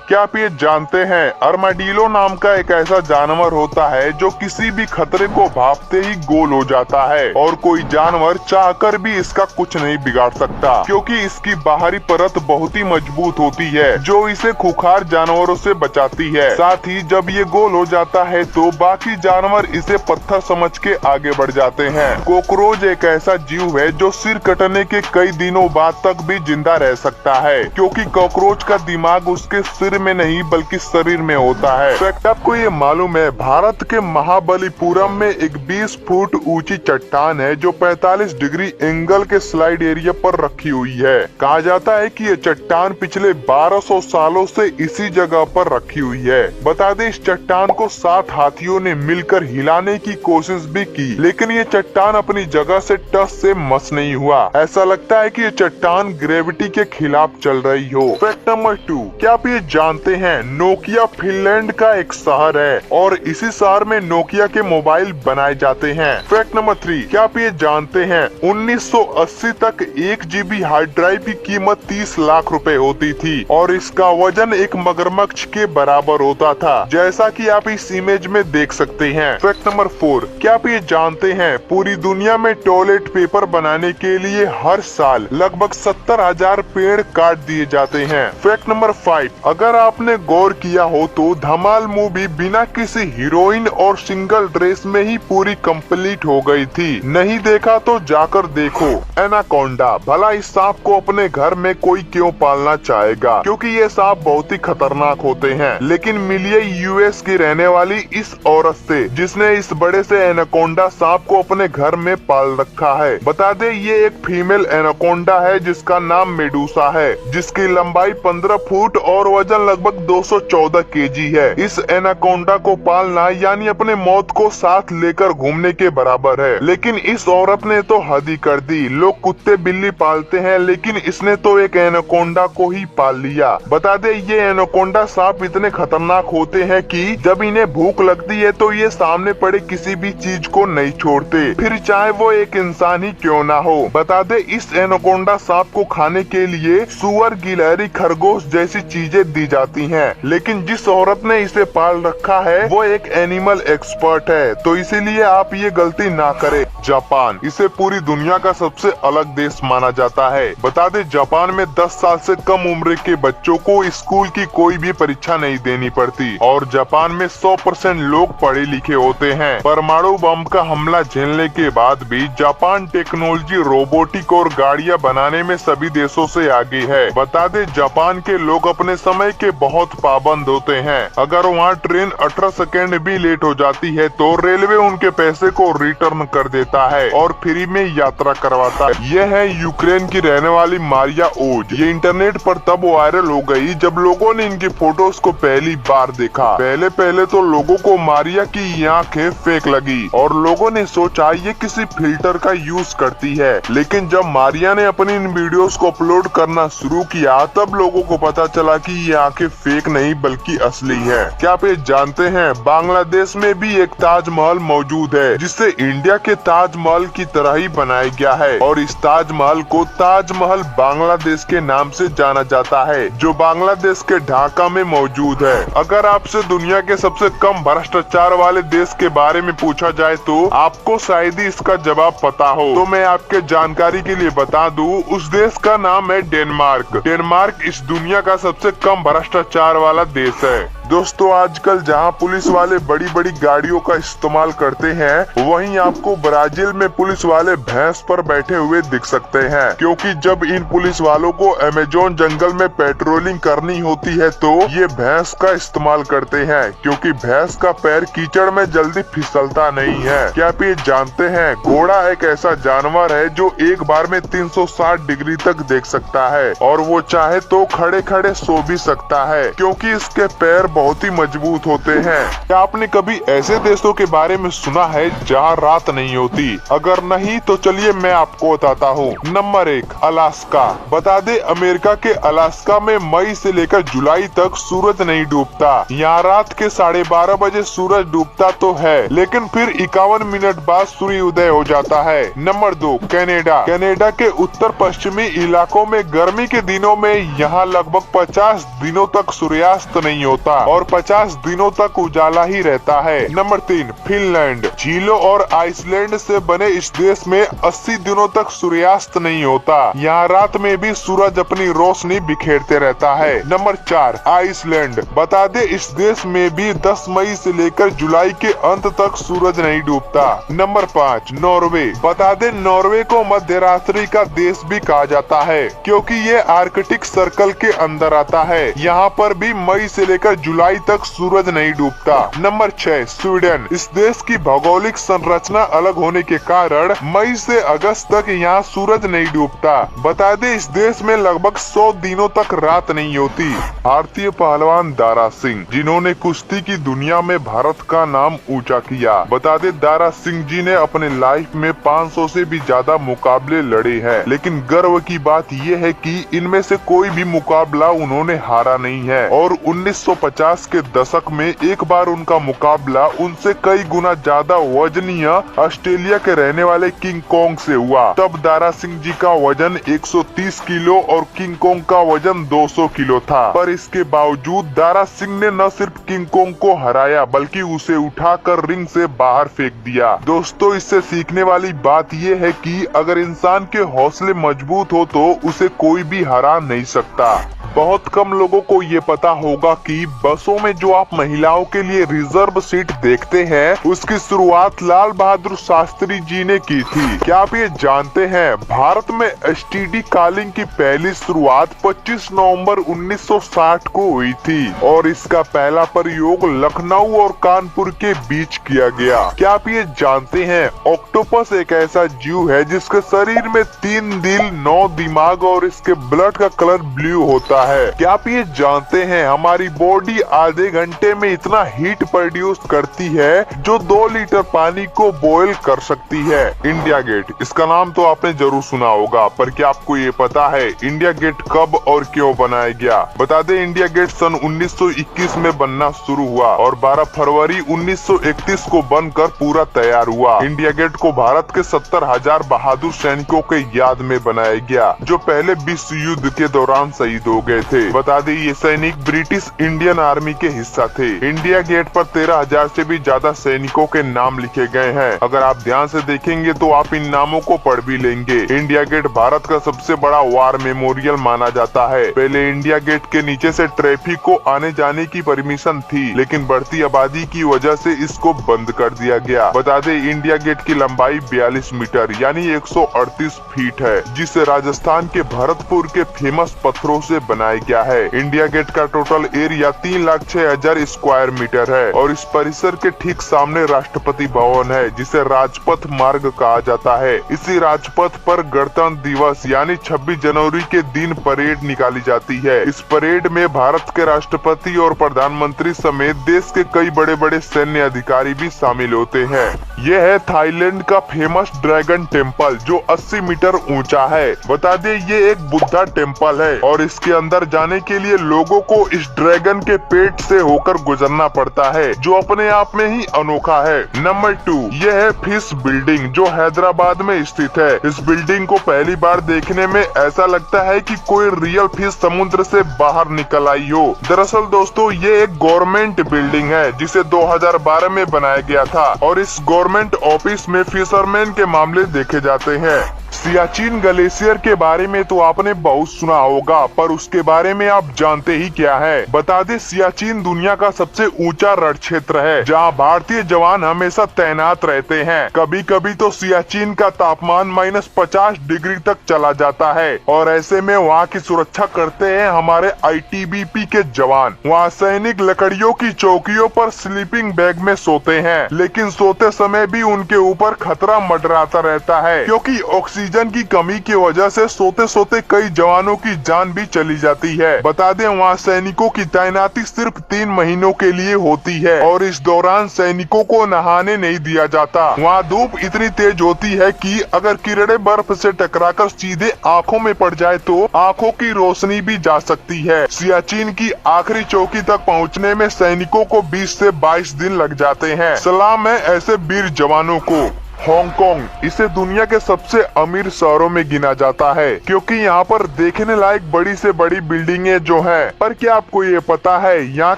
क्या आप ये जानते हैं अर्माडिलो नाम का एक ऐसा जानवर होता है जो किसी भी खतरे को भांपते ही गोल हो जाता है और कोई जानवर चाहकर भी इसका कुछ नहीं बिगाड़ सकता, क्योंकि इसकी बाहरी परत बहुत ही मजबूत होती है जो इसे खुखार जानवरों से बचाती है। साथ ही जब ये गोल हो जाता है तो बाकी जानवर इसे पत्थर समझ के आगे बढ़ जाते हैं। कॉकरोच एक ऐसा जीव है जो सिर कटने के कई दिनों बाद तक भी जिंदा रह सकता है, क्योंकि कॉकरोच का दिमाग उसके सिर में नहीं बल्कि शरीर में होता है। फैक्ट आपको ये मालूम है, भारत के महाबलीपुरम में एक 20 फुट ऊंची चट्टान है जो 45 डिग्री एंगल के स्लाइड एरिया पर रखी हुई है। कहा जाता है कि ये चट्टान पिछले 1200 सालों से इसी जगह पर रखी हुई है। बता दें, इस चट्टान को 7 हाथियों ने मिलकर हिलाने की कोशिश भी की, लेकिन ये चट्टान अपनी जगह से टस से मस नहीं हुआ। ऐसा लगता है कि ये चट्टान ग्रेविटी के खिलाफ चल रही हो। फैक्ट नंबर 2, क्या आप ये जानते हैं नोकिया फिनलैंड का एक शहर है और इसी शहर में नोकिया के मोबाइल बनाए जाते हैं। फैक्ट नंबर 3, क्या आप ये जानते हैं 1980 तक 1 GB हार्ड ड्राइव की कीमत 30 लाख रुपए होती थी और इसका वजन एक मगरमच्छ के बराबर होता था, जैसा कि आप इस इमेज में देख सकते हैं। फैक्ट नंबर 4, क्या आप ये जानते हैं पूरी दुनिया में टॉयलेट पेपर बनाने के लिए हर साल लगभग 70,000 पेड़ काट दिए जाते हैं। फैक्ट नंबर 5, अगर आपने गौर किया हो तो धमाल मूवी बिना किसी हीरोइन और सिंगल ड्रेस में ही पूरी कंप्लीट हो गई थी। नहीं देखा तो जाकर देखो। एनाकोंडा, भला इस सांप को अपने घर में कोई क्यों पालना चाहेगा, क्योंकि ये सांप बहुत ही खतरनाक होते हैं। लेकिन मिलिए यूएस की रहने वाली इस औरत से जिसने इस बड़े से एनाकोंडा सांप को अपने घर में पाल रखा है। बता दे, ये एक फीमेल एनाकोंडा है जिसका नाम मेडूसा है, जिसकी लंबाई 15 फुट और वजन लगभग 214 केजी है। इस एनाकोंडा को पालना यानी अपने मौत को साथ लेकर घूमने के बराबर है। लेकिन इस औरत ने तो हद ही कर दी। लोग कुत्ते बिल्ली पालते हैं, लेकिन इसने तो एक एनाकोंडा को ही पाल लिया। बता दे, ये एनाकोंडा सांप इतने खतरनाक होते हैं कि जब इन्हें भूख लगती है तो ये सामने पड़े किसी भी चीज को नहीं छोड़ते, फिर चाहे वो एक इंसान ही क्यों ना हो। बता दे, इस एनाकोंडा सांप को खाने के लिए सुअर, गिलहरी, खरगोश जैसी चीजें दी जाती हैं। लेकिन जिस औरत ने इसे पाल रखा है वो एक एनिमल एक्सपर्ट है, तो इसीलिए आप ये गलती ना करें। जापान, इसे पूरी दुनिया का सबसे अलग देश माना जाता है। बता दे, जापान में 10 साल से कम उम्र के बच्चों को स्कूल की कोई भी परीक्षा नहीं देनी पड़ती और जापान में 100% लोग पढ़े लिखे होते हैं। परमाणु बम का हमला झेलने के बाद भी जापान टेक्नोलॉजी, रोबोटिक और गाड़ियां बनाने में सभी देशों से आगे है। बता दे, जापान के लोग अपने समय के बहुत पाबंद होते हैं। अगर वहाँ ट्रेन 18 सेकेंड भी लेट हो जाती है तो रेलवे उनके पैसे को रिटर्न कर देता है और फ्री में यात्रा करवाता है। यह है यूक्रेन की रहने वाली मारिया ओज। ये इंटरनेट पर तब वायरल हो गई जब लोगों ने इनकी फोटोज को पहली बार देखा। पहले तो लोगों को मारिया की ये आंखें फेक लगी और लोगों ने सोचा ये किसी फिल्टर का यूज करती है। लेकिन जब मारिया ने अपनी इन वीडियोस को अपलोड करना शुरू किया तब लोगों को पता चला कि ये आंखें फेक नहीं बल्कि असली है। क्या आप ये जानते हैं बांग्लादेश में भी एक ताजमहल मौजूद है जिसे इंडिया के ताजमहल की तरह ही बनाया गया है और इस ताजमहल को ताजमहल बांग्लादेश के नाम से जाना जाता है, जो बांग्लादेश के ढाका में मौजूद है। अगर आपसे दुनिया के सबसे कम भ्रष्टाचार वाले देश के बारे में पूछा जाए तो आपको शायद ही इसका जवाब पता हो, तो मैं आपके जानकारी के लिए बता दूं, उस देश का नाम है डेनमार्क। डेनमार्क इस दुनिया का सबसे कम भ्रष्टाचार वाला देश है। दोस्तों, आजकल जहां पुलिस वाले बड़ी बड़ी गाड़ियों का इस्तेमाल करते हैं, वहीं आपको ब्राजील में पुलिस वाले भैंस पर बैठे हुए दिख सकते हैं, क्योंकि जब इन पुलिस वालों को अमेज़न जंगल में पेट्रोलिंग करनी होती है तो ये भैंस का इस्तेमाल करते हैं, क्योंकि भैंस का पैर कीचड़ में जल्दी फिसलता नहीं है। क्या आप ये जानते हैं घोड़ा एक ऐसा जानवर है जो एक बार में 360 डिग्री तक देख सकता है और वो चाहे तो खड़े खड़े सो भी सकता है, क्योंकि इसके पैर बहुत ही मजबूत होते हैं। क्या आपने कभी ऐसे देशों के बारे में सुना है जहाँ रात नहीं होती? अगर नहीं तो चलिए मैं आपको बताता हूँ। Number 1, Alaska. बता दे अमेरिका के अलास्का में मई से लेकर जुलाई तक सूरज नहीं डूबता। यहाँ रात के 12:30 बजे सूरज डूबता तो है, लेकिन फिर 51 मिनट बाद सूर्य उदय हो जाता है। Number 2, Canada. कनाडा के उत्तर पश्चिमी इलाकों में गर्मी के दिनों में यहाँ लगभग 50 दिनों तक सूर्यास्त नहीं होता और 50 दिनों तक उजाला ही रहता है। Number 3, Finland. झीलों और आइसलैंड से बने इस देश में 80 दिनों तक सूर्यास्त नहीं होता। यहाँ रात में भी सूरज अपनी रोशनी बिखेरते रहता है। Number 4, Iceland. बता दे इस देश में भी 10 मई से लेकर जुलाई के अंत तक सूरज नहीं डूबता। Number 5, Norway. बता दे नॉर्वे को मध्यरात्रि का देश भी कहा जाता है क्योंकि ये आर्कटिक सर्कल के अंदर आता है। यहाँ पर भी मई से लेकर जुलाई तक सूरज नहीं डूबता। Number 6, Sweden. इस देश की भौगोलिक संरचना अलग होने के कारण मई से अगस्त तक यहाँ सूरज नहीं डूबता। बता दे इस देश में लगभग 100 दिनों तक रात नहीं होती। भारतीय पहलवान दारा सिंह, जिन्होंने कुश्ती की दुनिया में भारत का नाम ऊंचा किया। बता दे दारा सिंह जी ने अपने लाइफ में 500 से भी ज्यादा मुकाबले लड़े हैं, लेकिन गर्व की बात ये है कि इनमें से कोई भी मुकाबला उन्होंने हारा नहीं है। और 1950 के दशक में एक बार उनका मुकाबला उनसे कई गुना ज्यादा वजनीय ऑस्ट्रेलिया के रहने वाले किंग कॉन्ग से हुआ। तब दारा सिंह जी का वजन 130 किलो और किंग कॉन्ग का वजन 200 किलो था। पर इसके बावजूद दारा सिंह ने न सिर्फ किंग कॉन्ग को हराया बल्कि उसे उठाकर रिंग से बाहर फेंक दिया। दोस्तों, इससे सीखने वाली बात ये है कि अगर इंसान के हौसले मजबूत हो तो उसे कोई भी हरा नहीं सकता। बहुत कम लोगों को ये पता होगा कि बसों में जो आप महिलाओं के लिए रिजर्व सीट देखते हैं उसकी शुरुआत लाल बहादुर शास्त्री जी ने की थी। क्या आप ये जानते हैं भारत में एसटीडी कॉलिंग की पहली शुरुआत 25 नवंबर 1960 को हुई थी और इसका पहला प्रयोग लखनऊ और कानपुर के बीच किया गया। क्या आप ये जानते हैं ऑक्टोपस एक ऐसा जीव है जिसके शरीर में 3 दिल, 9 दिमाग और इसके ब्लड का कलर ब्लू होता है। क्या आप ये जानते हैं हमारी बॉडी आधे घंटे में इतना हीट प्रोड्यूस करती है जो 2 लीटर पानी को बॉयल कर सकती है। इंडिया गेट, इसका नाम तो आपने जरूर सुना होगा, पर क्या आपको ये पता है इंडिया गेट कब और क्यों बनाया गया? बता दे इंडिया गेट सन 1921 में बनना शुरू हुआ और 12 फरवरी 1931 को बनकर पूरा तैयार हुआ। इंडिया गेट को भारत के 70,000 बहादुर सैनिकों के याद में बनाया गया जो पहले विश्व युद्ध के दौरान शहीद हो गए थे। बता दें ये सैनिक ब्रिटिश इंडियन आर्मी के हिस्सा थे। इंडिया गेट पर 13,000 से भी ज्यादा सैनिकों के नाम लिखे गए हैं। अगर आप ध्यान से देखेंगे तो आप इन नामों को पढ़ भी लेंगे। इंडिया गेट भारत का सबसे बड़ा वार मेमोरियल माना जाता है। पहले इंडिया गेट के नीचे से ट्रैफिक को आने जाने की परमिशन थी, लेकिन बढ़ती आबादी की वजह से इसको बंद कर दिया गया। बता दें इंडिया गेट की लंबाई 42 मीटर यानी 138 फीट है, जिसे राजस्थान के भरतपुर के फेमस पत्थरों से बनाया गया है। इंडिया गेट का टोटल एरिया 3,06,000 स्क्वायर मीटर है और इस परिसर के ठीक सामने राष्ट्रपति भवन है जिसे राजपथ मार्ग कहा जाता है। इसी राजपथ पर गणतंत्र दिवस यानी 26 जनवरी के दिन परेड निकाली जाती है। इस परेड में भारत के राष्ट्रपति और प्रधानमंत्री समेत देश के कई बड़े बड़े सैन्य अधिकारी भी शामिल होते हैं। यह है थाईलैंड का फेमस ड्रैगन टेम्पल जो 80 मीटर ऊंचा है। बता दें ये एक बुद्धा टेम्पल है और इसके अंदर जाने के लिए लोगों को इस ड्रैगन के पेट से होकर गुजरना पड़ता है जो अपने आप में ही अनोखा है। नंबर 2, यह है फिश बिल्डिंग जो हैदराबाद में स्थित है। इस बिल्डिंग को पहली बार देखने में ऐसा लगता है कि कोई रियल फिश समुद्र से बाहर निकल आई हो। दरअसल दोस्तों ये एक गवर्नमेंट बिल्डिंग है जिसे 2012 में बनाया गया था और इस गवर्नमेंट ऑफिस में फिशरमैन के मामले देखे जाते हैं। सियाचिन ग्लेशियर के बारे में तो आपने बहुत सुना होगा, पर उसके बारे में आप जानते ही क्या है? बता दे सियाचिन दुनिया का सबसे ऊंचा रण क्षेत्र है जहां भारतीय जवान हमेशा तैनात रहते हैं। कभी कभी तो सियाचिन का तापमान -50 डिग्री तक चला जाता है और ऐसे में वहां की सुरक्षा करते हैं हमारे ITBP के जवान। वहां सैनिक लकड़ियों की चौकियों पर स्लीपिंग बैग में सोते हैं, लेकिन सोते समय भी उनके ऊपर खतरा मंडराता रहता है क्योंकि ऑक्सीजन ऑक्सीजन की कमी की वजह से सोते सोते कई जवानों की जान भी चली जाती है। बता दें वहाँ सैनिकों की तैनाती सिर्फ 3 महीनों के लिए होती है और इस दौरान सैनिकों को नहाने नहीं दिया जाता। वहाँ धूप इतनी तेज होती है कि अगर किरणें बर्फ से टकराकर सीधे आँखों में पड़ जाए तो आँखों की रोशनी भी जा सकती है। सियाचिन की आखिरी चौकी तक पहुँचने में सैनिकों को 20 से 22 दिन लग जाते हैं। सलाम है ऐसे वीर जवानों को। हांगकांग इसे दुनिया के सबसे अमीर शहरों में गिना जाता है क्योंकि यहाँ पर देखने लायक बड़ी से बड़ी बिल्डिंगें जो हैं। पर क्या आपको ये पता है यहाँ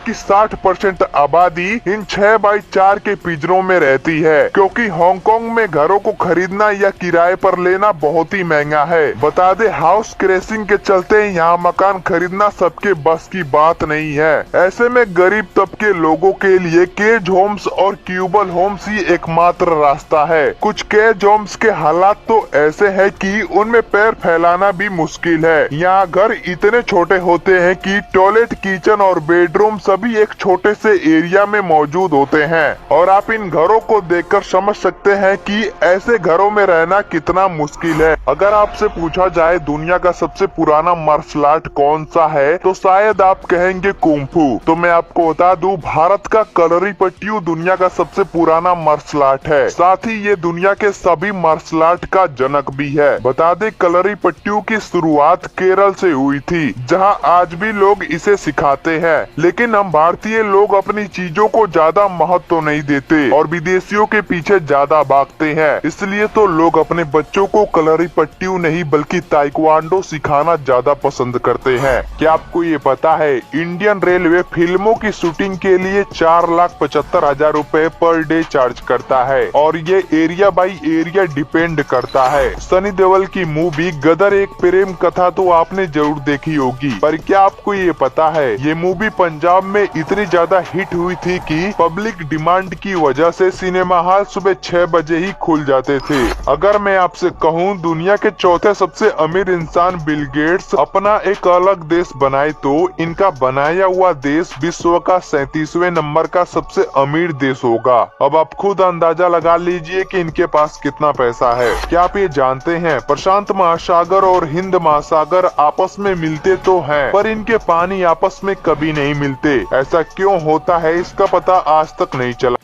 की 60% आबादी इन 6x4 के पिंजरों में रहती है क्योंकि हांगकांग में घरों को खरीदना या किराए पर लेना बहुत ही महंगा है। बता दे हाउस क्रेशिंग के चलते यहाँ मकान खरीदना सबके बस की बात नहीं है। ऐसे में गरीब तबके लोगों के लिए केज होम्स और क्यूबल होम्स ही एकमात्र रास्ता है। कुछ केज होम्स के हालात तो ऐसे हैं कि उनमें पैर फैलाना भी मुश्किल है। यहाँ घर इतने छोटे होते हैं कि टॉयलेट, किचन और बेडरूम सभी एक छोटे से एरिया में मौजूद होते हैं और आप इन घरों को देखकर समझ सकते हैं कि ऐसे घरों में रहना कितना मुश्किल है। अगर आपसे पूछा जाए दुनिया का सबसे पुराना मार्शल आर्ट कौन सा है तो शायद आप कहेंगे कुंफू। तो मैं आपको बता दूं भारत का कलरीपयट्टू दुनिया का सबसे पुराना मार्शल आर्ट है। साथ ही ये दुनिया के सभी मार्शल आर्ट का जनक भी है। बता दे कलरीपयट्टू की शुरुआत केरल से हुई थी जहां आज भी लोग इसे सिखाते हैं। लेकिन हम भारतीय लोग अपनी चीजों को ज्यादा महत्व नहीं देते और विदेशियों के पीछे ज्यादा भागते हैं। इसलिए तो लोग अपने बच्चों को कलरीपयट्टू नहीं बल्कि ताइक्वांडो सिखाना ज्यादा पसंद करते हैं। क्या आपको ये पता है इंडियन रेलवे फिल्मों की शूटिंग के लिए 4,75,000 रूपए पर डे चार्ज करता है और ये एरिया बाई एरिया डिपेंड करता है। सनी देओल की मूवी गदर एक प्रेम कथा तो आपने जरूर देखी होगी, पर क्या आपको ये पता है ये मूवी पंजाब में इतनी ज्यादा हिट हुई थी कि पब्लिक डिमांड की वजह से सिनेमा हॉल सुबह 6 बजे ही खुल जाते थे। अगर मैं आपसे कहूँ दुनिया के चौथे सबसे अमीर इंसान बिल गेट्स अपना एक अलग देश बनाए तो इनका बनाया हुआ देश विश्व का 37वें नंबर का सबसे अमीर देश होगा। अब आप खुद अंदाजा लगा लीजिए कि इनके पास कितना पैसा है। क्या आप ये जानते हैं प्रशांत महासागर और हिंद महासागर आपस में मिलते तो हैं पर इनके पानी आपस में कभी नहीं मिलते। ऐसा क्यों होता है इसका पता आज तक नहीं चला।